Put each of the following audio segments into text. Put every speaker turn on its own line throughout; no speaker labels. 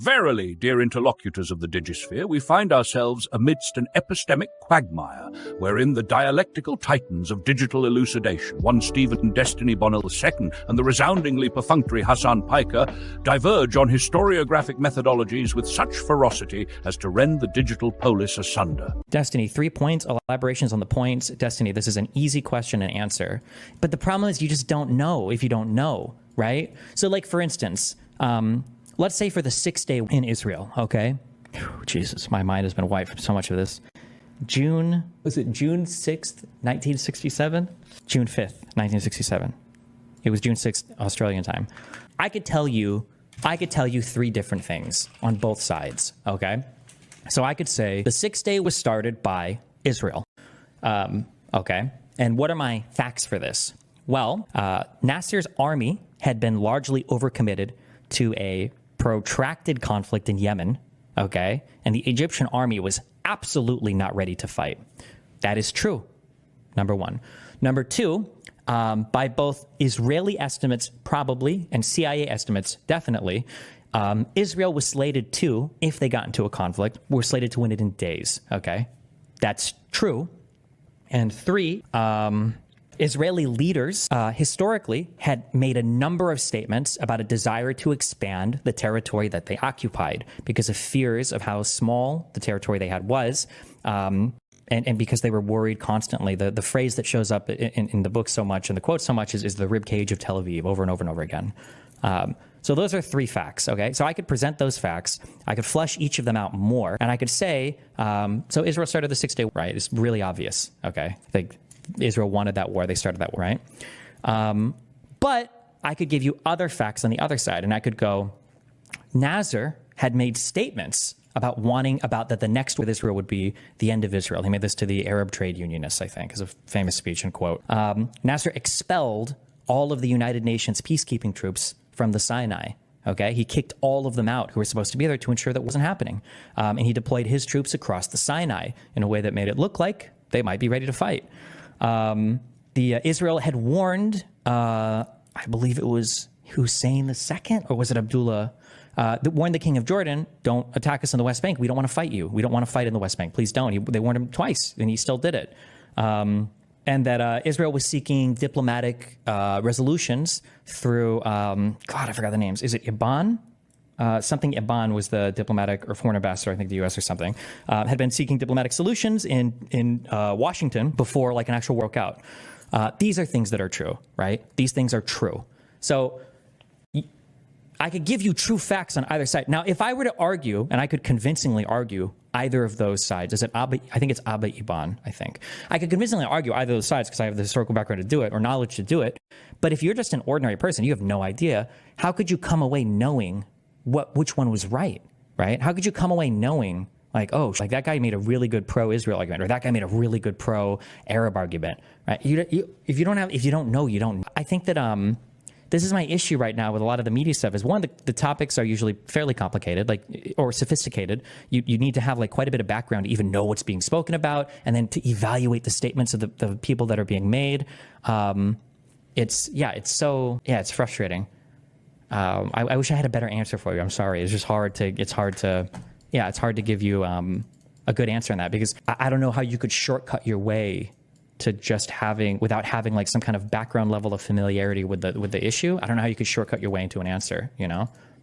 Verily, dear interlocutors of the digisphere, we find ourselves amidst an epistemic quagmire, wherein the dialectical titans of digital elucidation, one Stephen Destiny Bonnell II and the resoundingly perfunctory Hassan Piker, diverge on historiographic methodologies with such ferocity as to rend the digital polis asunder.
Destiny, 3 points, elaborations on the points. Destiny, this is an easy question and answer. But the problem is you just don't know if you don't know, right? So like, for instance, let's say for the 6th day in Israel, okay? Jesus, my mind has been wiped from so much of this. June 6th, 1967? June 5th, 1967. It was June 6th, Australian time. I could tell you 3 different things on both sides, okay? So I could say the 6th day was started by Israel, okay? And what are my facts for this? Well, Nasser's army had been largely overcommitted to a protracted conflict in Yemen, okay? And the Egyptian army was absolutely not ready to fight. That is true, number one. Number two, by both Israeli estimates probably and CIA estimates definitely, Israel was slated to, if they got into a conflict, were slated to win it in days, okay? That's true. And 3, Israeli leaders historically had made a number of statements about a desire to expand the territory that they occupied because of fears of how small the territory they had was, and because they were worried constantly. The phrase that shows up in the book so much and the quote so much is the rib cage of Tel Aviv over and over and over again. So those are 3 facts, okay? So I could present those facts. I could flesh each of them out more, and I could say, so Israel started the 6th day, right? It's really obvious, okay? Israel wanted that war. They started that war, right? But I could give you other facts on the other side, and I could go, Nasser had made statements about that the next with Israel would be the end of Israel. He made this to the Arab trade unionists, I think, is a famous speech and quote. Nasser expelled all of the United Nations peacekeeping troops from the Sinai. Okay, he kicked all of them out who were supposed to be there to ensure that wasn't happening. And he deployed his troops across the Sinai in a way that made it look like they might be ready to fight. Israel had warned, I believe it was Hussein II, or was it Abdullah, warned the king of Jordan, don't attack us in the West Bank. We don't want to fight you. We don't want to fight in the West Bank. Please don't. They warned him twice, and he still did it. And that Israel was seeking diplomatic resolutions through, God, I forgot the names. Is it Iban? Something Iban was the diplomatic or foreign ambassador, I think the U.S. or something, had been seeking diplomatic solutions in Washington before like an actual war broke out. These are things that are true, right? These things are true. So I could give you true facts on either side. Now, if I were to argue, and I could convincingly argue either of those sides, is it Abba? I think it's Abba Iban, I think. I could convincingly argue either of those sides because I have the historical background to do it or knowledge to do it. But if you're just an ordinary person, you have no idea, how could you come away knowing which one was right? How could you come away knowing like, oh, like that guy made a really good pro-Israel argument, or that guy made a really good pro-Arab argument, right? If you don't know, you don't. I think that this is my issue right now with a lot of the media stuff. Is one, the topics are usually fairly complicated, like or sophisticated. You need to have like quite a bit of background to even know what's being spoken about, and then to evaluate the statements of the people that are being made. It's frustrating. I wish I had a better answer for you. I'm sorry. It's just hard to give you a good answer on that, because I don't know how you could shortcut your way to just without having like some kind of background level of familiarity with the issue. I don't know how you could shortcut your way into an answer,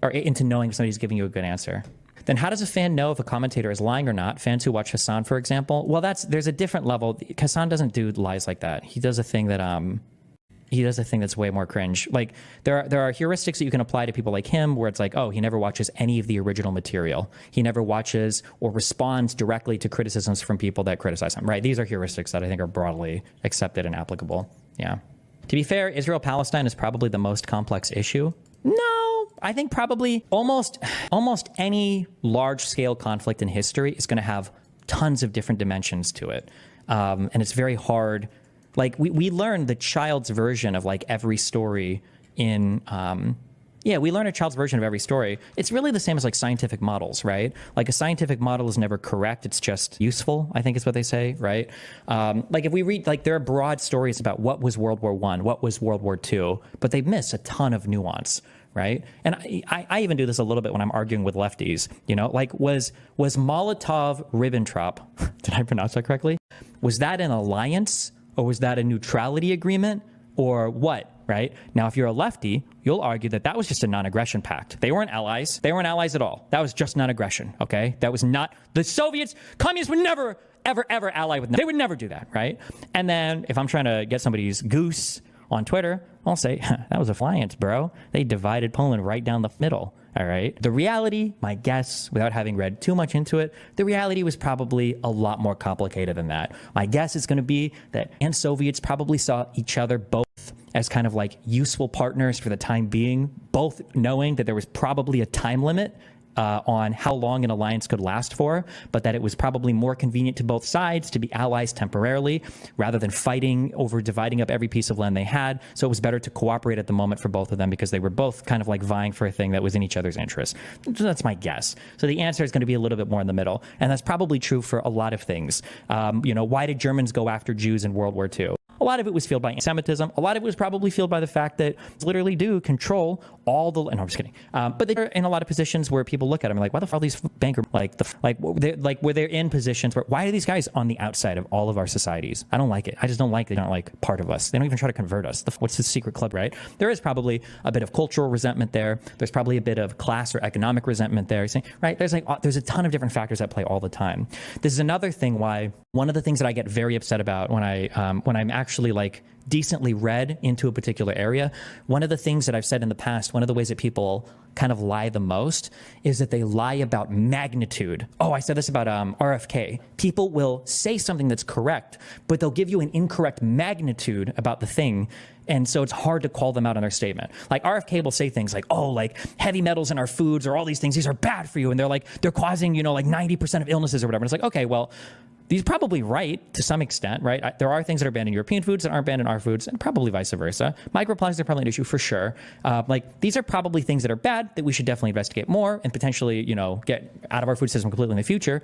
or into knowing somebody's giving you a good answer. Then how does a fan know if a commentator is lying or not? Fans who watch Hassan, for example. Well, there's a different level. Hassan doesn't do lies like that. He does a thing that's way more cringe. Like there are heuristics that you can apply to people like him, where it's like, oh, he never watches any of the original material. He never watches or responds directly to criticisms from people that criticize him, right? These are heuristics that I think are broadly accepted and applicable. Yeah. To be fair, Israel-Palestine is probably the most complex issue. No, I think probably almost any large-scale conflict in history is going to have tons of different dimensions to it. And it's very hard. Like we learn the child's version of like every story in, we learn a child's version of every story. It's really the same as like scientific models, right? Like a scientific model is never correct. It's just useful, I think is what they say, right? Like if we read, like there are broad stories about what was World War I, what was World War II, but they miss a ton of nuance, right? And I even do this a little bit when I'm arguing with lefties, like was Molotov-Ribbentrop, did I pronounce that correctly? Was that an alliance or was that a neutrality agreement or what, right? Now, if you're a lefty, you'll argue that that was just a non-aggression pact. They weren't allies. They weren't allies at all. That was just non-aggression, okay? That was not, the Soviets, communists would never, ever ally with them. They would never do that, right? And then if I'm trying to get somebody's goose on Twitter, I'll say, that was a alliance, bro. They divided Poland right down the middle. All right. The reality, my guess, without having read too much into it, the reality was probably a lot more complicated than that. My guess is going to be that and Soviets probably saw each other both as kind of like useful partners for the time being, both knowing that there was probably a time limit on how long an alliance could last for, but that it was probably more convenient to both sides to be allies temporarily rather than fighting over dividing up every piece of land they had. So it was better to cooperate at the moment for both of them because they were both kind of like vying for a thing that was in each other's interest. So that's my guess. So the answer is going to be a little bit more in the middle. And that's probably true for a lot of things. Why did Germans go after Jews in World War II? A lot of it was fueled by anti-Semitism. A lot of it was probably fueled by the fact that literally do control all the. No, I'm just kidding. But they're in a lot of positions where people look at them like, why the fuck are these bankers where they're in positions where why are these guys on the outside of all of our societies? I don't like it. I just don't like. They're not like part of us. They don't even try to convert us. What's the secret club, right? There is probably a bit of cultural resentment there. There's probably a bit of class or economic resentment there. Right? There's a ton of different factors at play all the time. This is another thing why one of the things that I get very upset about when I'm actually like decently read into a particular area. One of the things that I've said in the past, one of the ways that people kind of lie the most is that they lie about magnitude. Oh, I said this about RFK. People will say something that's correct, but they'll give you an incorrect magnitude about the thing. And so it's hard to call them out on their statement. Like RFK will say things like, oh, like heavy metals in our foods or all these things, these are bad for you. And they're causing, like 90% of illnesses or whatever. And it's like, okay, well, he's probably right to some extent, right? There are things that are banned in European foods that aren't banned in our foods, and probably vice versa. Microplastics are probably an issue for sure. These are probably things that are bad that we should definitely investigate more and potentially, get out of our food system completely in the future.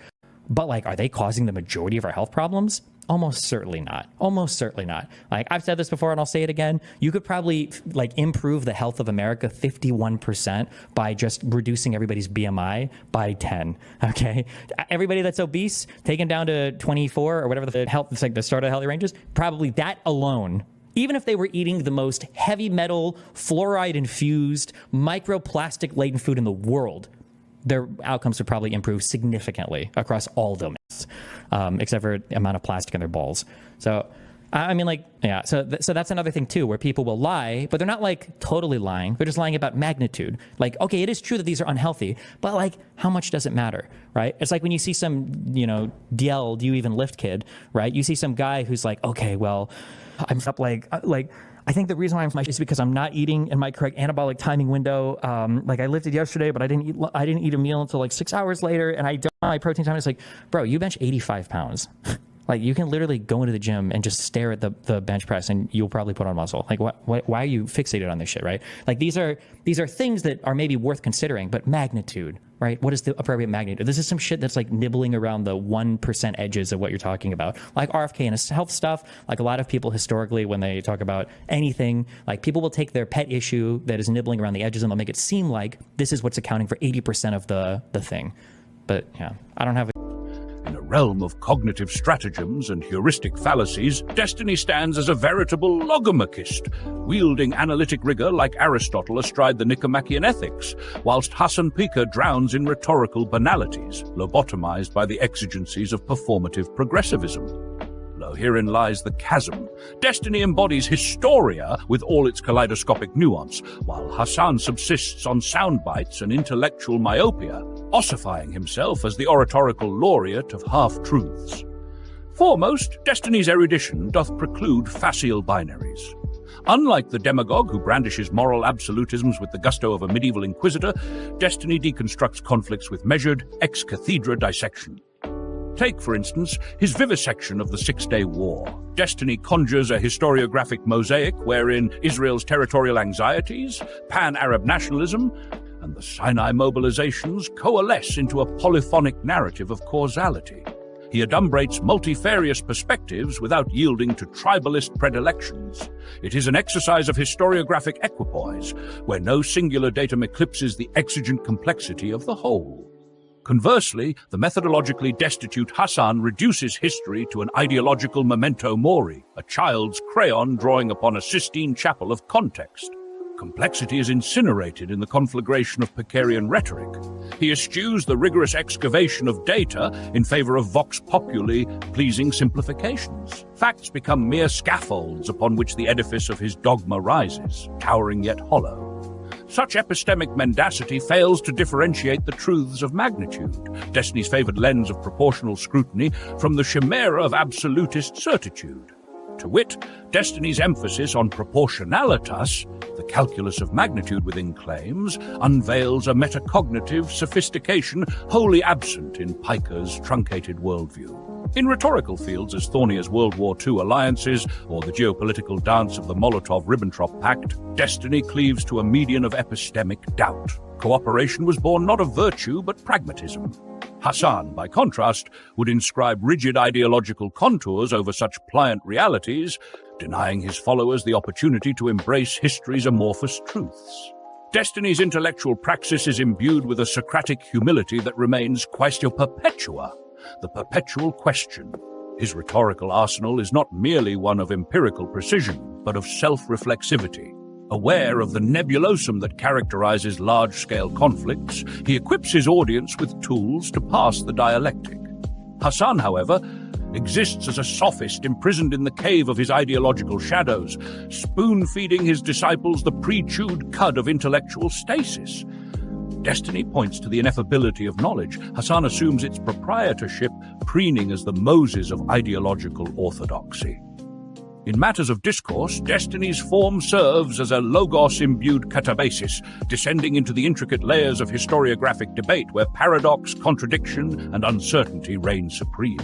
But are they causing the majority of our health problems? Almost certainly not. Almost certainly not. Like I've said this before and I'll say it again. You could probably improve the health of America 51% by just reducing everybody's BMI by 10. Okay. Everybody that's obese, taken down to 24 or whatever the health, it's like the start of the healthy ranges, probably that alone. Even if they were eating the most heavy metal, fluoride infused, microplastic laden food in the world, their outcomes would probably improve significantly across all domains, except for the amount of plastic in their balls. So, So that's another thing too, where people will lie, but they're not totally lying. They're just lying about magnitude. Okay, it is true that these are unhealthy, but how much does it matter, right? It's like when you see some, DL, do you even lift kid, right? You see some guy who's like, okay, well, I'm up I think the reason why I'm is because I'm not eating in my correct anabolic timing window. I lifted yesterday, but I didn't eat a meal until 6 hours later, and I don't my protein time. It's like, bro, you bench 85 pounds. You can literally go into the gym and just stare at the bench press, and you'll probably put on muscle. Why are you fixated on this shit, right? These are things that are maybe worth considering, but magnitude, right? What is the appropriate magnitude? This is some shit that's nibbling around the 1% edges of what you're talking about. RFK and his health stuff, a lot of people historically, when they talk about anything, people will take their pet issue that is nibbling around the edges and they'll make it seem like this is what's accounting for 80% of the thing. But yeah, I don't have
In a realm of cognitive stratagems and heuristic fallacies, Destiny stands as a veritable logomachist, wielding analytic rigor like Aristotle astride the Nicomachean Ethics, whilst Hasanabi drowns in rhetorical banalities, lobotomized by the exigencies of performative progressivism. Lo, herein lies the chasm. Destiny embodies Historia with all its kaleidoscopic nuance, while Hassan subsists on sound bites and intellectual myopia, ossifying himself as the oratorical laureate of half-truths. Foremost, Destiny's erudition doth preclude facile binaries. Unlike the demagogue who brandishes moral absolutisms with the gusto of a medieval inquisitor, Destiny deconstructs conflicts with measured, ex cathedra dissection. Take, for instance, his vivisection of the Six-Day War. Destiny conjures a historiographic mosaic wherein Israel's territorial anxieties, pan-Arab nationalism, and the Sinai mobilizations coalesce into a polyphonic narrative of causality. He adumbrates multifarious perspectives without yielding to tribalist predilections. It is an exercise of historiographic equipoise, where no singular datum eclipses the exigent complexity of the whole. Conversely, the methodologically destitute Hassan reduces history to an ideological memento mori, a child's crayon drawing upon a Sistine Chapel of context. Complexity is incinerated in the conflagration of Picarian rhetoric. He eschews the rigorous excavation of data in favor of vox populi pleasing simplifications. Facts become mere scaffolds upon which the edifice of his dogma rises, towering yet hollow. Such epistemic mendacity fails to differentiate the truths of magnitude, Destiny's favored lens of proportional scrutiny, from the chimera of absolutist certitude. To wit, Destiny's emphasis on proportionalitas, the calculus of magnitude within claims, unveils a metacognitive sophistication wholly absent in Piker's truncated worldview. In rhetorical fields as thorny as World War II alliances or the geopolitical dance of the Molotov-Ribbentrop Pact, Destiny cleaves to a median of epistemic doubt. Cooperation was born not of virtue but pragmatism. Hassan, by contrast, would inscribe rigid ideological contours over such pliant realities, denying his followers the opportunity to embrace history's amorphous truths. Destiny's intellectual praxis is imbued with a Socratic humility that remains quaestio perpetua, the perpetual question. His rhetorical arsenal is not merely one of empirical precision, but of self-reflexivity. Aware of the nebulosum that characterizes large-scale conflicts, he equips his audience with tools to pass the dialectic. Hassan, however, exists as a sophist imprisoned in the cave of his ideological shadows, spoon-feeding his disciples the pre-chewed cud of intellectual stasis. Destiny points to the ineffability of knowledge. Hassan assumes its proprietorship, preening as the Moses of ideological orthodoxy. In matters of discourse, Destiny's form serves as a logos-imbued catabasis, descending into the intricate layers of historiographic debate where paradox, contradiction, and uncertainty reign supreme.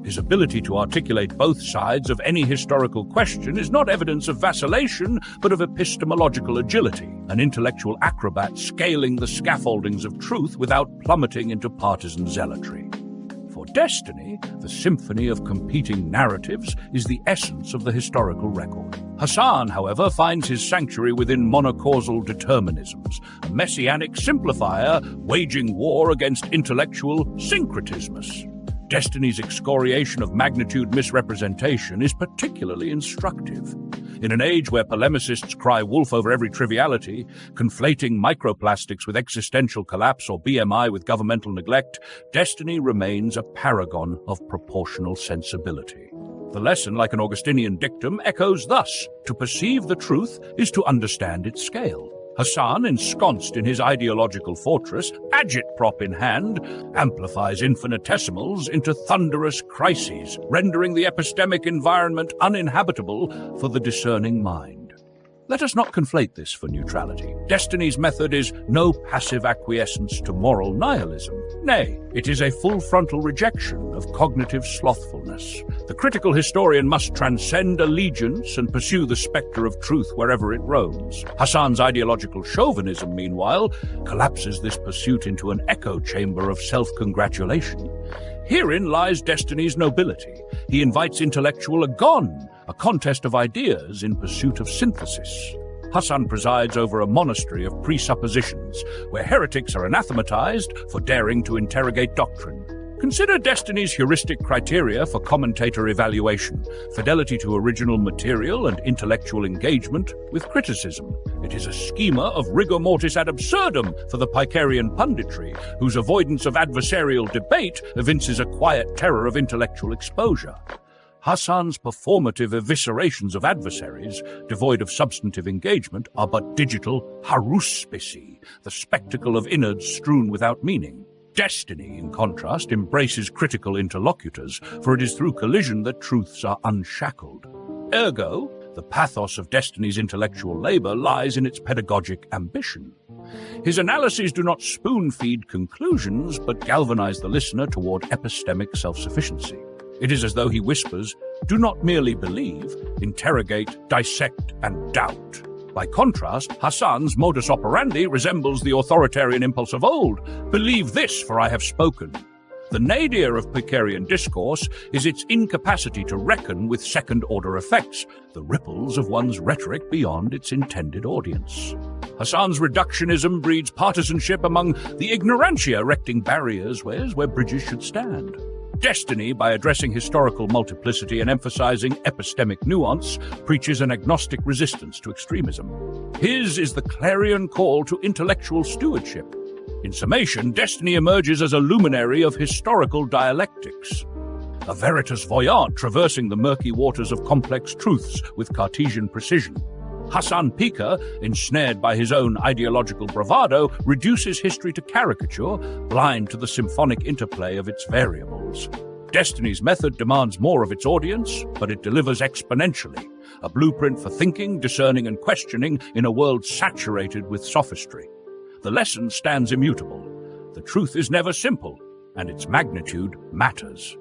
His ability to articulate both sides of any historical question is not evidence of vacillation, but of epistemological agility, an intellectual acrobat scaling the scaffoldings of truth without plummeting into partisan zealotry. For Destiny, the symphony of competing narratives is the essence of the historical record. Hassan, however, finds his sanctuary within monocausal determinisms, a messianic simplifier waging war against intellectual syncretismus. Destiny's excoriation of magnitude misrepresentation is particularly instructive. In an age where polemicists cry wolf over every triviality, conflating microplastics with existential collapse or BMI with governmental neglect, Destiny remains a paragon of proportional sensibility. The lesson, like an Augustinian dictum, echoes thus: to perceive the truth is to understand its scale. Hassan, ensconced in his ideological fortress, agitprop in hand, amplifies infinitesimals into thunderous crises, rendering the epistemic environment uninhabitable for the discerning mind. Let us not conflate this for neutrality. Destiny's method is no passive acquiescence to moral nihilism. Nay, it is a full frontal rejection of cognitive slothfulness. The critical historian must transcend allegiance and pursue the spectre of truth wherever it roams. Hassan's ideological chauvinism, meanwhile, collapses this pursuit into an echo chamber of self-congratulation. Herein lies Destiny's nobility. He invites intellectual agon, a contest of ideas in pursuit of synthesis. Hassan presides over a monastery of presuppositions, where heretics are anathematized for daring to interrogate doctrine. Consider Destiny's heuristic criteria for commentator evaluation: fidelity to original material and intellectual engagement with criticism. It is a schema of rigor mortis ad absurdum for the Picarian punditry, whose avoidance of adversarial debate evinces a quiet terror of intellectual exposure. Hassan's performative eviscerations of adversaries, devoid of substantive engagement, are but digital haruspici, the spectacle of innards strewn without meaning. Destiny, in contrast, embraces critical interlocutors, for it is through collision that truths are unshackled. Ergo, the pathos of Destiny's intellectual labor lies in its pedagogic ambition. His analyses do not spoon-feed conclusions, but galvanize the listener toward epistemic self-sufficiency. It is as though he whispers, do not merely believe, interrogate, dissect, and doubt. By contrast, Hassan's modus operandi resembles the authoritarian impulse of old. Believe this, for I have spoken. The nadir of Picarian discourse is its incapacity to reckon with second-order effects, the ripples of one's rhetoric beyond its intended audience. Hassan's reductionism breeds partisanship among the ignorantia, erecting barriers where bridges should stand. Destiny, by addressing historical multiplicity and emphasizing epistemic nuance, preaches an agnostic resistance to extremism. His is the clarion call to intellectual stewardship. In summation, Destiny emerges as a luminary of historical dialectics, a veritas voyant traversing the murky waters of complex truths with Cartesian precision. Hassan Piker, ensnared by his own ideological bravado, reduces history to caricature, blind to the symphonic interplay of its variables. Destiny's method demands more of its audience, but it delivers exponentially, a blueprint for thinking, discerning, and questioning in a world saturated with sophistry. The lesson stands immutable. The truth is never simple, and its magnitude matters.